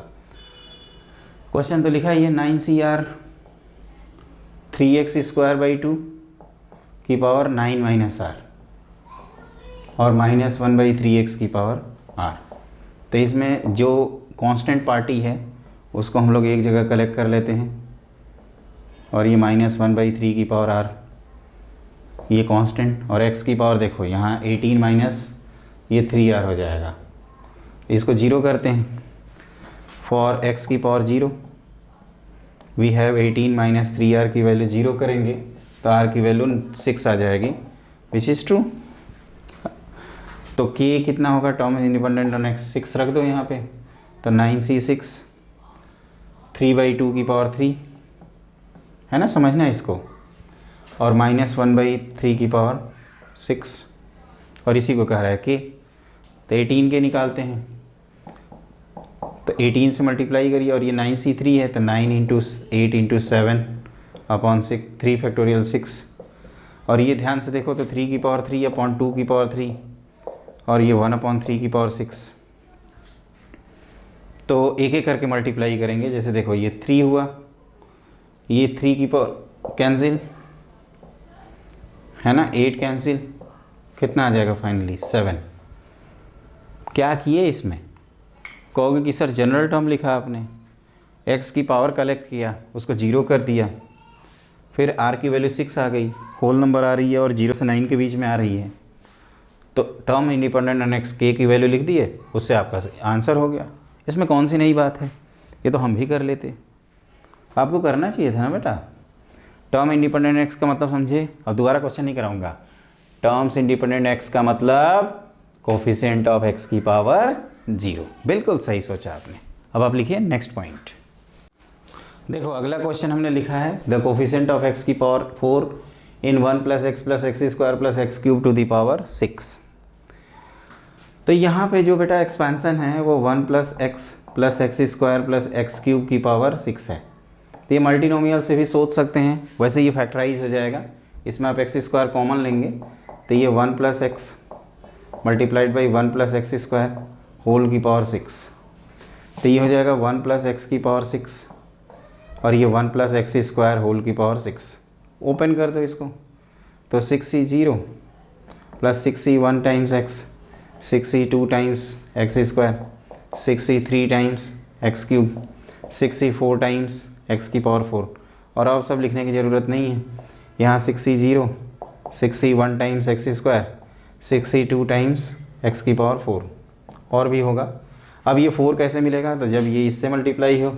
क्वेश्चन तो लिखा है ये 9CR 3x² 2 की पावर 9 - r और -1/3x की पावर r। तो इसमें जो कांस्टेंट पार्टी है उसको हम लोग एक जगह कलेक्ट कर लेते हैं, और ये -1/3 की पावर r ये कांस्टेंट, और x की पावर देखो यहाँ 18 माइनस ये 3r हो जाएगा। इसको 0 करते हैं। फॉर x की power 0 we have 18 minus 3r की वैल्यू 0 करेंगे तो r की वैल्यू 6 आ जाएगी, विच इज़ ट्रू। तो k कितना होगा, टर्म इंडिपेंडेंट ऑन x 6 रख दो यहाँ पे, तो 9c6 3/2 की पावर 3 है ना, समझना इसको, और -1/3 की पावर 6, और इसी को कह रहा है k। तो 18 के निकालते हैं, तो 18 से मल्टीप्लाई करिए, और ये 9c3 है तो 9 इंटू 8 इंटू 7 अपॉन 6, 3 फैक्टोरियल 6, और ये ध्यान से देखो तो 3 की पावर 3 अपॉन 2 की पावर 3, और ये 1/3 की पावर 6। तो एक एक करके मल्टीप्लाई करेंगे, जैसे देखो ये 3 हुआ, ये 3 की पावर कैंसिल है ना, 8 कैंसिल, कितना आ जाएगा फाइनली 7। क्या किए इसमें, कहोगे कि सर जनरल टर्म लिखा आपने, x की पावर कलेक्ट किया, उसको 0 कर दिया, फिर r की वैल्यू 6 आ गई, होल नंबर आ रही है और 0 से 9 के बीच में आ रही है, तो term independent on x k की वैल्यू लिख दिए, उससे आपका आंसर हो गया। इसमें कौन सी नई बात है, ये तो हम भी कर लेते, आपको करना चाहिए था ना बेटा। टर्म इंडिपेंडेंट x का मतलब समझे, अब दोबारा क्वेश्चन नहीं कराऊंगा। टर्म्स इंडिपेंडेंट x का मतलब कोफिशिएंट ऑफ x की पावर 0, बिल्कुल सही सोचा आपने। अब आप लिखिए नेक्स्ट पॉइंट। देखो अगला क्वेश्चन हमने लिखा है द कोफिशिएंट ऑफ x की power 4 in 1 + x + x² + x³ to the power 6। तो यहाँ पे जो बेटा एक्सपेंशन है वो 1 + x + x² + x³ की पावर 6 है। तो ये मल्टीनोमियल से भी सोच सकते हैं, वैसे ये फैक्टराइज हो जाएगा, इसमें आप x² कॉमन लेंगे तो ये 1 + x multiplied by 1 + x² whole की पावर 6, तो ये हो जाएगा 1 + x की पावर 6 और ये 1 + x² होल की पावर 6। ओपन कर दो इसको, तो 6c0 + 6c1 times x, 6c2 times x², 6c3 times x³, 6c4 times x की पावर 4, और अब सब लिखने की ज़रूरत नहीं है। यहाँ 6c0 6c1 times x², 6c2 times x की पावर 4 और भी होगा। अब ये 4 कैसे मिलेगा, तो जब ये इससे मल्टीप्लाई हो,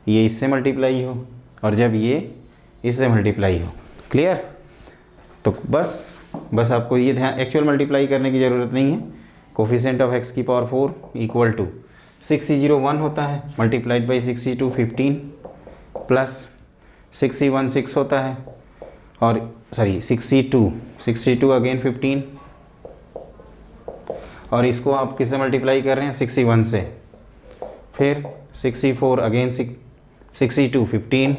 ये इससे मल्टीप्लाई हो, और जब ये इससे मल्टीप्लाई हो। क्लियर। तो बस आपको ये ध्यान, एक्चुअल मल्टीप्लाई करने की ज़रूरत नहीं है। कोफिशिएंट ऑफ x की पावर 4 इक्वल टू 6c0 1 होता है, multiplied by 6c2 15 plus 6c1 6 होता है, और सॉरी 6c2 अगेन 15, और इसको आप किससे मल्टीप्लाई कर रहे हैं 6c1 से, फिर 6c4 अगेन 6c2 15,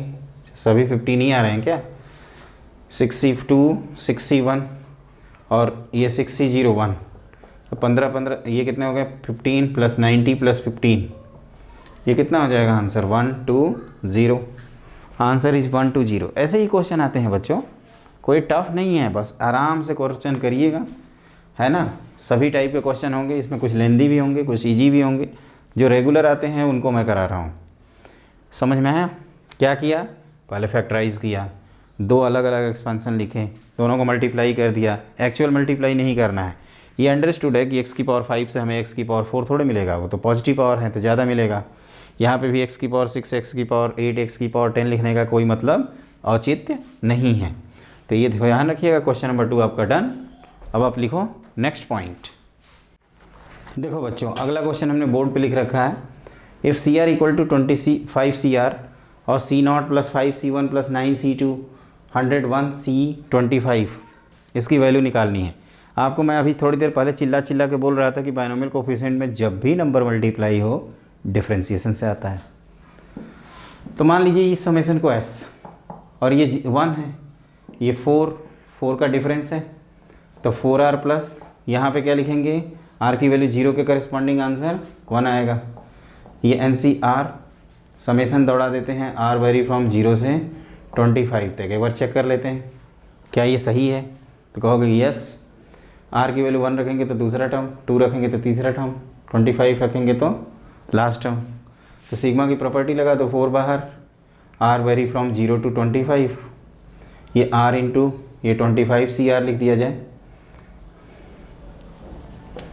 सभी 15 ही आ रहे हैं क्या, 6c2 6c1 और ये 6c0 1, तो 15 ये कितने हो गए 15 + 90 + 15, ये कितना हो जाएगा आंसर 120। Answer is 120। ऐसे ही क्वेश्चन आते हैं बच्चों, कोई टफ नहीं है, बस आराम से क्वेश्चन करिएगा, है ना। सभी टाइप के क्वेश्चन होंगे, इसमें कुछ लेंदी भी होंगे, कुछ ईजी भी होंगे। जो रेगुलर आते हैं उनको मैं करा रहा हूँ। समझ में आया। क्या किया, पहले फैक्टराइज किया, 2 अलग अलग एक्सपेंशन लिखे, दोनों को मल्टीप्लाई कर दिया। एक्चुअल मल्टीप्लाई नहीं करना है। ये अंडरस्टूड है कि x की पावर 5 से हमें x की पावर 4 थोड़े मिलेगा, वो तो पॉजिटिव पावर है तो ज़्यादा मिलेगा। यहाँ पे भी x की पावर 6, x की पावर 8, x की पावर 10 लिखने का कोई मतलब औचित्य नहीं है। तो ये ध्यान रखिएगा। क्वेश्चन नंबर 2 आपका डन। अब आप लिखो नेक्स्ट पॉइंट। देखो बच्चों, अगला क्वेश्चन हमने बोर्ड पे लिख रखा है, if CR equal to 25 CR और C0 + 5C1 + 9C2 101C25, इसकी वैल्यू निकालनी है आपको। मैं अभी थोड़ी देर पहले चिल्ला के बोल रहा था कि बायनोमियल कोफिशिएंट में जब भी नंबर मल्टीप्लाई हो डिफ्रेंशिएशन से आता है। तो मान लीजिए इस समेशन को s और ये 1 है, ये 4 का डिफरेंस है, तो 4r प्लस यहाँ पे क्या लिखेंगे, r की वैल्यू 0 के करस्पॉन्डिंग आंसर 1 आएगा। ये NCR समेशन दौड़ा देते हैं, r वेरी फ्रॉम 0 से 25 तक। एक बार चेक कर लेते हैं क्या ये सही है, तो कहोगे यस। r की वैल्यू 1 रखेंगे तो दूसरा टर्म, 2 रखेंगे तो तीसरा टर्म, 25 रखेंगे तो लास्ट टर्म। तो सिग्मा की प्रॉपर्टी लगा दो, 4 बाहर, r वेरी फ्रॉम 0 to 25, ये r इंटू ये 25 CR लिख दिया जाए,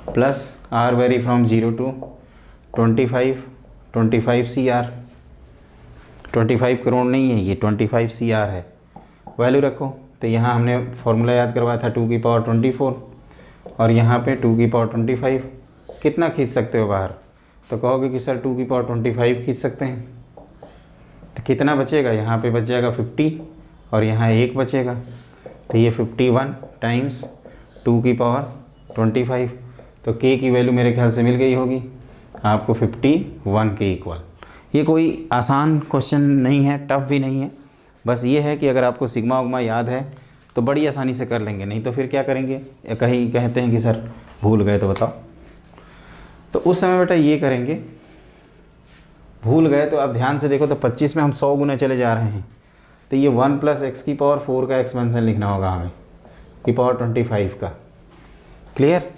plus R vary from 0 to 25 CR, 25 crore नहीं है, ये 25 CR है। वैल्यू रखो, तो यहाँ हमने फॉर्मूला याद करवाया था 2 की पावर 24 और यहाँ पे 2 की पावर 25। कितना खींच सकते हो बाहर? तो कहोगे कि सर 2 की पावर 25 खींच सकते हैं, तो कितना बचेगा? यहाँ पे बच जाएगा 50 और यहाँ 1 बचेगा, तो ये 51 टाइम्स 2 की पावर 25। तो k की वैल्यू मेरे ख्याल से मिल गई होगी आपको 51 के इक्वल। ये कोई आसान क्वेश्चन नहीं है, टफ भी नहीं है, बस ये है कि अगर आपको सिग्मा उग्मा याद है तो बड़ी आसानी से कर लेंगे, नहीं तो फिर क्या करेंगे? या कहीं कहते हैं कि सर भूल गए तो बताओ, तो उस समय बेटा ये करेंगे। भूल गए तो आप ध्यान से देखो, तो 25 में हम 100 गुना चले जा रहे हैं, तो ये 1 + x की पावर 4 का एक्सपेंशन लिखना होगा हमें, की पावर 25 का। क्लियर?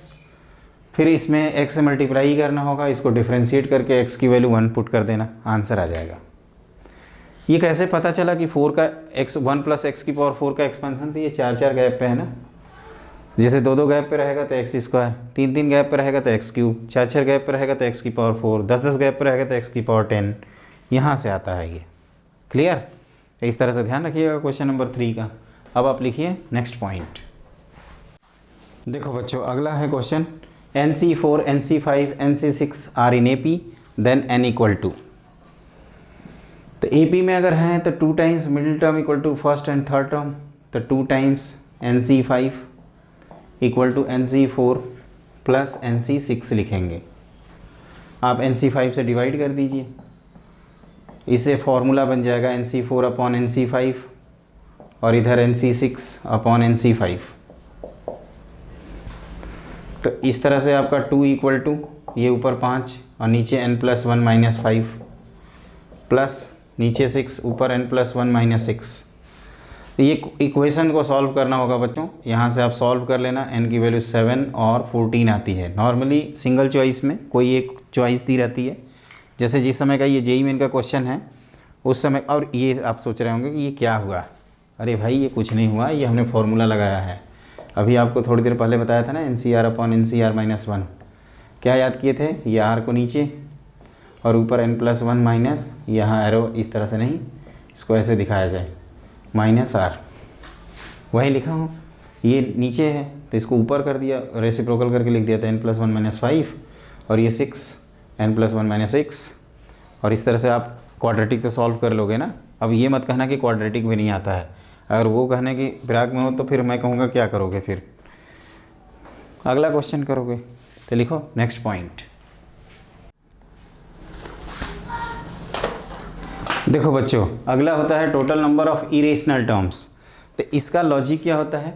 फिर इसमें x से मल्टीप्लाई करना होगा, इसको डिफ्रेंशिएट करके x की वैल्यू 1 पुट कर देना, आंसर आ जाएगा। ये कैसे पता चला कि 4 का x 1 + x की पावर 4 का एक्सपेंशन? तो ये 4 गैप पे है ना, जैसे 2 गैप पे रहेगा तो x², 3 गैप पे रहेगा तो x³, 4 गैप पे रहेगा तो x की पावर 4, 10 गैप पे रहेगा तो x की पावर 10, यहाँ से आता है ये। क्लियर? इस तरह से ध्यान रखिएगा क्वेश्चन नंबर 3 का। अब आप लिखिए नेक्स्ट पॉइंट। देखो बच्चों, अगला है question NC4, NC5, NC6 are in AP, then n = 2। तो AP में अगर हैं तो 2 times middle term equal to first and third term, तो 2 times NC5 equal to NC4 plus NC6 लिखेंगे। आप NC5 से डिवाइड कर दीजिए, इससे फॉर्मूला बन जाएगा NC4/NC5 और इधर NC6/NC5। तो इस तरह से आपका 2 इक्वल टू ये ऊपर 5 और नीचे n+1 - 5 प्लस नीचे 6 ऊपर n+1 - 6। तो ये इक्वेशन को सॉल्व करना होगा बच्चों, यहाँ से आप सॉल्व कर लेना। n की वैल्यू 7 और 14 आती है। नॉर्मली सिंगल चॉइस में कोई एक चॉइस दी रहती है, जैसे जिस समय का ये JEE मेन का क्वेश्चन है उस समय। और ये आप सोच रहे होंगे कि ये क्या हुआ? अरे भाई ये कुछ नहीं हुआ, ये हमने फॉर्मूला लगाया है। अभी आपको थोड़ी देर पहले बताया था ना NCR/NCR-1। क्या याद किए थे? ये R को नीचे और ऊपर n+1 माइनस, यहाँ एरो इस तरह से नहीं, इसको ऐसे दिखाया जाए -R, वही लिखा हूँ। ये नीचे है तो इसको ऊपर कर दिया, रेसिप्रोकल करके लिख दिया था n+1 - 5 और ये 6 n+1 - 6। और इस तरह से आप क्वाड्रेटिक तो सॉल्व कर लोगे ना। अब ये मत कहना कि क्वाड्रेटिक भी नहीं आता है, अगर वो कहने की फिराक में हो तो फिर मैं कहूँगा क्या करोगे, फिर अगला क्वेश्चन करोगे। तो लिखो नेक्स्ट पॉइंट। देखो बच्चों, अगला होता है total number of irrational terms. तो इसका लॉजिक क्या होता है?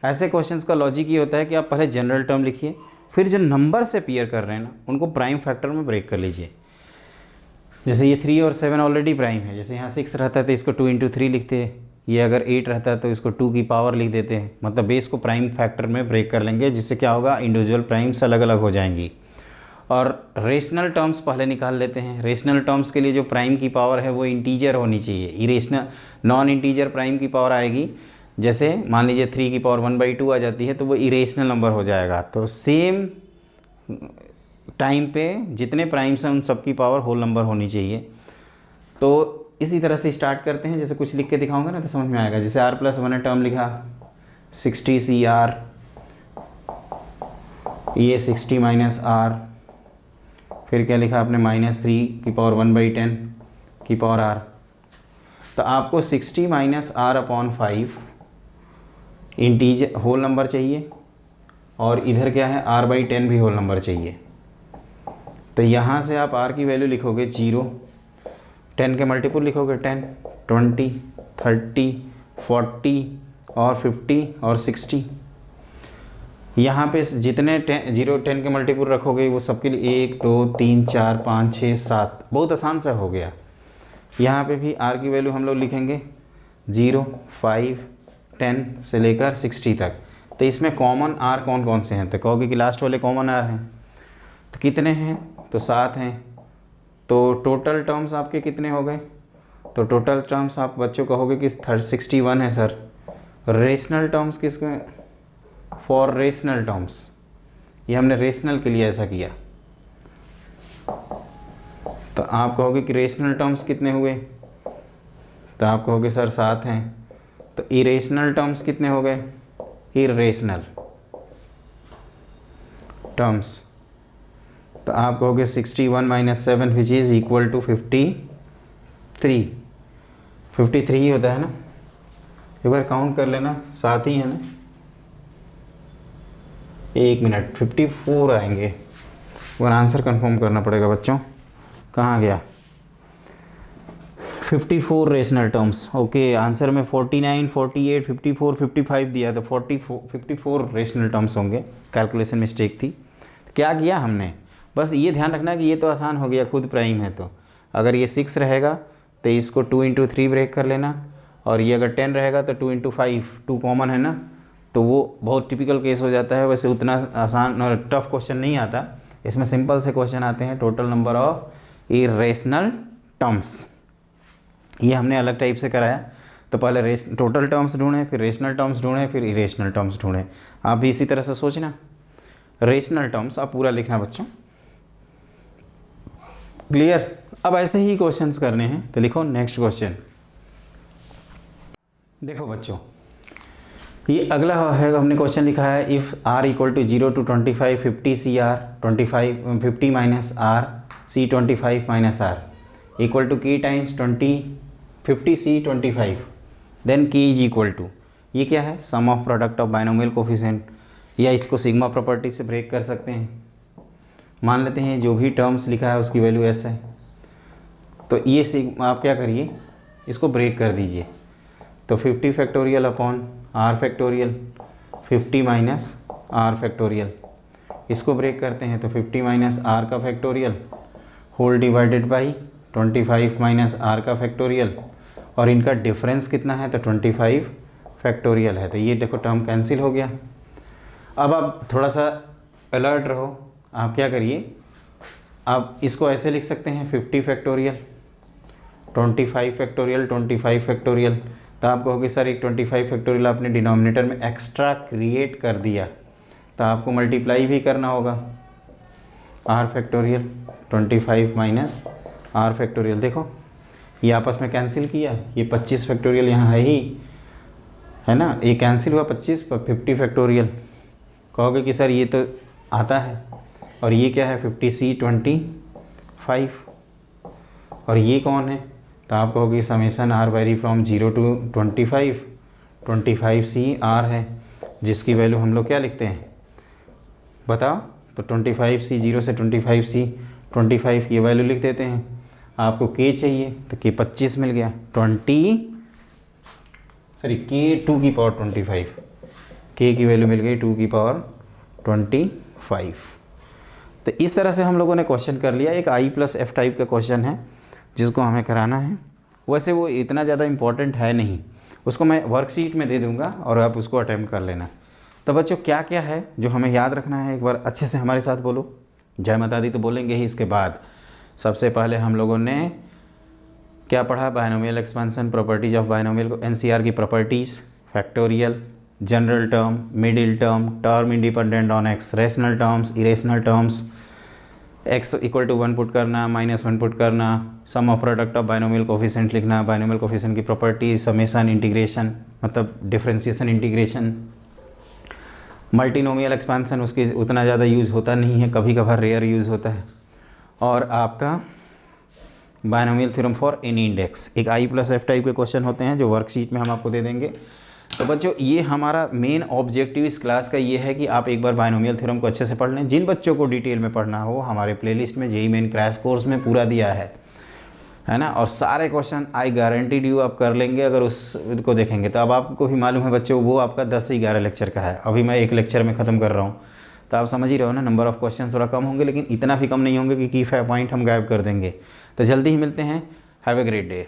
ऐसे क्वेश्चंस का लॉजिक ये होता है कि आप पहले जनरल टर्म लिखिए, फिर जो नंबर से अपीयर कर रहे हैं ना उनको प्राइम फैक्टर में ब्रेक कर लीजिए। जैसे ये 3 और 7 ऑलरेडी प्राइम है, जैसे यहाँ 6 रहता है तो इसको 2 × 3 लिखते हैं, ये अगर 8 रहता है तो इसको 2 की पावर लिख देते हैं। मतलब बेस को प्राइम फैक्टर में ब्रेक कर लेंगे, जिससे क्या होगा, इंडिविजुअल प्राइम्स अलग अलग हो जाएंगी। और रेशनल टर्म्स पहले निकाल लेते हैं। रेशनल टर्म्स के लिए जो प्राइम की पावर है वो इंटीजर होनी चाहिए। इरेशनल नॉन इंटीजर प्राइम की पावर आएगी, जैसे मान लीजिए 3 की पावर 1/2 आ जाती है तो वो इरेशनल नंबर हो जाएगा। तो सेम टाइम पे जितने प्राइम्स हैं उन सब की पावर होल नंबर होनी चाहिए। तो इसी तरह से स्टार्ट करते हैं, जैसे कुछ लिख के दिखाऊंगा ना तो समझ में आएगा। जैसे R+1 टर्म लिखा 60 CR, ये 60 - R, फिर क्या लिखा आपने -3 की पावर 1/10 की पावर R। तो आपको 60 - R/5 इंटीजर होल नंबर चाहिए, और इधर क्या है R/10 भी होल नंबर चाहिए। तो यहाँ से आप R की वैल्यू लिखोगे 0, 10 के मल्टीपल लिखोगे 10, 20, 30, 40 और 50 और 60। यहाँ पे जितने 10 के मल्टीपल रखोगे वो सबके लिए 1 2 3 4 5 6 7, बहुत आसान सा हो गया। यहाँ पे भी R की वैल्यू हम लोग लिखेंगे 0, 5, 10 से लेकर 60 तक। तो इसमें कॉमन R कौन कौन से हैं? तो कहोगे कि लास्ट वाले कॉमन R हैं। तो कितने हैं? तो 7 हैं। तो टोटल टर्म्स आपके कितने हो गए? तो टोटल टर्म्स आप बच्चों कहोगे कि 61 है सर। रेशनल टर्म्स किसमें, फॉर रेशनल टर्म्स, ये हमने रेशनल के लिए ऐसा किया। तो आप कहोगे कि रेशनल टर्म्स कितने हुए, तो आप कहोगे सर 7 हैं। तो इरेशनल टर्म्स कितने हो गए, इरेशनल टर्म्स, तो आप कहोगे 61 minus 7 which is equal to 53। 53 ही होता है ना, एक बार काउंट कर लेना, 7 ही है ना। 1 मिनट, 54 आएंगे, और आंसर कंफर्म करना पड़ेगा बच्चों। कहाँ गया, 54 रेशनल टर्म्स। ओके, आंसर में 49, 48, 54, 55 दिया, तो 54 रेशनल टर्म्स होंगे, कैलकुलेशन मिस्टेक थी। तो क्या किया हमने, बस ये ध्यान रखना कि ये तो आसान हो गया, खुद प्राइम है, तो अगर ये 6 रहेगा तो इसको 2 इंटू 3 ब्रेक कर लेना, और ये अगर 10 रहेगा तो 2 इंटू 5, 2 कॉमन है ना, तो वो बहुत टिपिकल केस हो जाता है। वैसे उतना आसान और टफ क्वेश्चन नहीं आता, इसमें सिंपल से क्वेश्चन आते हैं। Total number of irrational terms, ये हमने अलग टाइप से कराया। तो पहले टोटल टर्म्स ढूंढें, फिर रेशनल टर्म्स ढूंढें, फिर इरेशनल टर्म्स ढूंढें। आप भी इसी तरह से सोचना। रेशनल टर्म्स आप पूरा लिखना बच्चों, क्लियर। अब ऐसे ही क्वेश्चंस करने हैं, तो लिखो नेक्स्ट क्वेश्चन। देखो बच्चों, ये अगला है, हमने क्वेश्चन लिखा है if r equal to 0 to 25 50 CR 50 minus R C 25 minus R equal to K times 50 C 25, then K is equal to, ये क्या है, sum of product of binomial coefficient, या इसको सिग्मा प्रॉपर्टी से ब्रेक कर सकते हैं। मान लेते हैं जो भी टर्म्स लिखा है उसकी वैल्यू S है, तो ये सिग्मा आप क्या करिए, इसको ब्रेक कर दीजिए। तो 50 factorial upon R factorial, 50 minus R factorial, इसको ब्रेक करते हैं तो 50 माइनस R का factorial whole divided by 25 minus R का फैक्टोरियल, और इनका डिफरेंस कितना है, तो 25 फैक्टोरियल है। तो ये देखो टर्म कैंसिल हो गया। अब आप थोड़ा सा अलर्ट रहो, आप क्या करिए, आप इसको ऐसे लिख सकते हैं 50 फैक्टोरियल 25 फैक्टोरियल 25 फैक्टोरियल। तो आप कहोगे सर एक 25 फैक्टोरियल आपने डिनोमिनेटर में एक्स्ट्रा क्रिएट कर दिया, तो आपको मल्टीप्लाई भी करना होगा। R factorial 25 minus R factorial, देखो ये आपस में कैंसिल किया, ये 25 फैक्टोरियल यहाँ है ही, है ना, ये कैंसिल हुआ 25 पर 50 फैक्टोरियल। कहोगे कि सर ये तो आता है, और ये क्या है 50C 25, और ये कौन है, तो आप कहोगे summation R vary from 0 to 25C R है, जिसकी वैल्यू हम लोग क्या लिखते हैं बताओ, तो 25C 0 से 25C 25 ये वैल्यू लिख देते हैं। आपको K चाहिए तो K 25 मिल गया, K 2 की पावर 25, K की वैल्यू मिल गई 2 की पावर 25। तो इस तरह से हम लोगों ने क्वेश्चन कर लिया। एक I प्लस F टाइप का क्वेश्चन है जिसको हमें कराना है। वैसे वो इतना ज़्यादा इम्पोर्टेंट है नहीं, उसको मैं वर्कशीट में दे दूंगा और आप उसको अटेम्प्ट कर लेना। तो बच्चों क्या क्या है जो हमें याद रखना है, एक बार अच्छे से हमारे साथ बोलो। जय माता दी तो बोलेंगे ही। इसके बाद सबसे पहले हम लोगों ने क्या पढ़ा, binomial expansion, properties of binomial को, NCR की properties, factorial, general term, middle term, term independent on x, rational terms, irrational terms, x equal to 1 put करना, -1 पुट करना, sum of product of binomial coefficient लिखना, बाइनोमियल कोफिशिएंट की प्रॉपर्टीज, समेशन, इंटीग्रेशन मतलब डिफरेंशिएशन, इंटीग्रेशन, मल्टीनोमियल एक्सपेंशन उसकी उतना ज़्यादा यूज़ होता नहीं है, कभी कभार रेयर यूज़ होता है, और आपका binomial theorem for any index. एक I प्लस F टाइप के क्वेश्चन होते हैं जो वर्कशीट में हम आपको दे देंगे। तो बच्चों ये हमारा मेन ऑब्जेक्टिव इस क्लास का ये है कि आप एक बार बाइनोमियल थ्योरम को अच्छे से पढ़ लें। जिन बच्चों को डिटेल में पढ़ना हो हमारे प्लेलिस्ट में JEE मेन क्रैश कोर्स में पूरा दिया है ना, और सारे क्वेश्चन आई गारंटीड यू आप कर लेंगे अगर उसको देखेंगे। तो अब आपको भी मालूम है बच्चों, वो आपका 10 से 11 लेक्चर का है, अभी मैं एक लेक्चर में ख़त्म कर रहा हूँ। तो आप समझ ही रहो ना, नंबर ऑफ़ क्वेश्चन थोड़ा कम होंगे, लेकिन इतना भी कम नहीं होंगे कि की 5 पॉइंट हम गायब कर देंगे। तो जल्दी ही मिलते हैं, हैव ए ग्रेट डे।